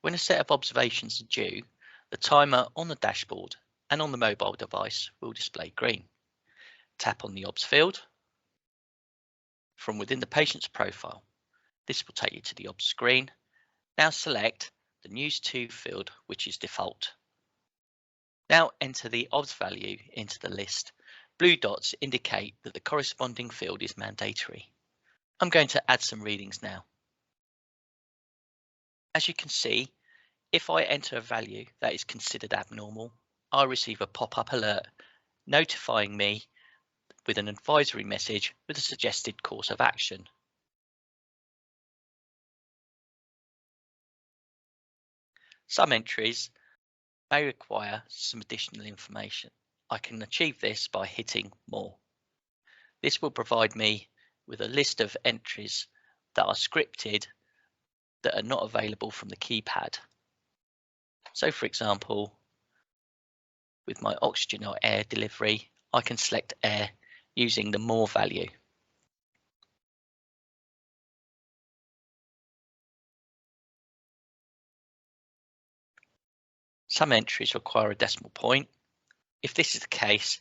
When a set of observations are due, the timer on the dashboard and on the mobile device will display green. Tap on the OBS field from within the patient's profile. This will take you to the OBS screen. Now select the News To field, which is default. Now enter the OBS value into the list. Blue dots indicate that the corresponding field is mandatory. I'm going to add some readings now. As you can see, if I enter a value that is considered abnormal, I'll receive a pop-up alert notifying me with an advisory message with a suggested course of action. Some entries may require some additional information. I can achieve this by hitting More. This will provide me with a list of entries that are scripted that are not available from the keypad. So for example, with my oxygen or air delivery, I can select air using the More value. Some entries require a decimal point. If this is the case,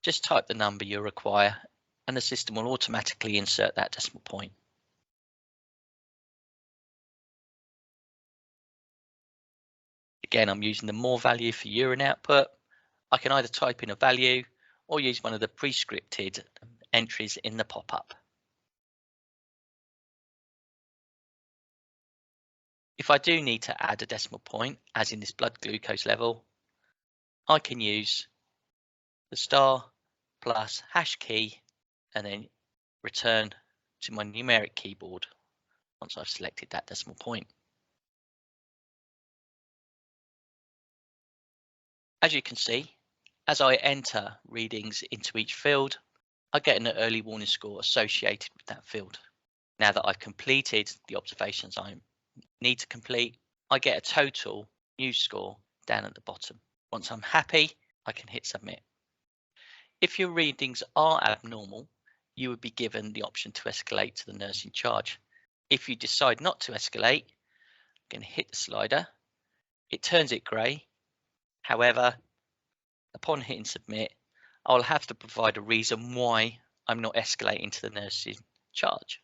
just type the number you require and the system will automatically insert that decimal point. Again, I'm using the More value for urine output. I can either type in a value or use one of the pre-scripted entries in the pop-up. If I do need to add a decimal point, as in this blood glucose level, I can use the star plus hash key and then return to my numeric keyboard once I've selected that decimal point. As you can see, as I enter readings into each field, I get an early warning score associated with that field. Now that I've completed the observations I need to complete, I get a total news score down at the bottom. Once I'm happy, I can hit submit. If your readings are abnormal, you would be given the option to escalate to the nurse in charge. If you decide not to escalate, you can hit the slider. It turns it grey. However, upon hitting submit, I'll have to provide a reason why I'm not escalating to the nurse in charge.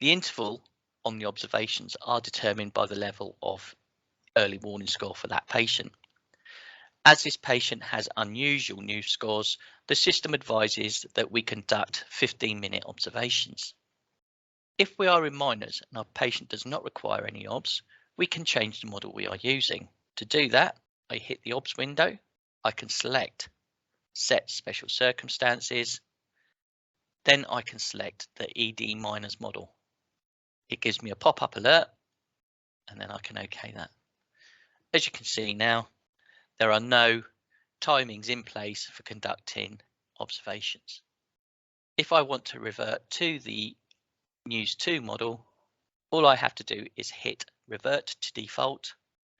The interval on the observations are determined by the level of early warning score for that patient. As this patient has unusual news scores, the system advises that we conduct 15-minute observations. If we are in minors and our patient does not require any OBS, we can change the model we are using. To do that, I hit the OBS window. I can select Set Special Circumstances. Then I can select the ED minors model. It gives me a pop-up alert and then I can OK that. As you can see now, there are no timings in place for conducting observations. If I want to revert to the News To model, all I have to do is hit Revert to Default.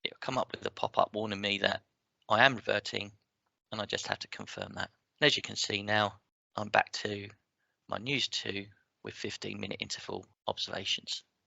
It will come up with a pop-up warning me that I am reverting, and I just have to confirm that. And as you can see now, I'm back to my News To with 15-minute interval observations.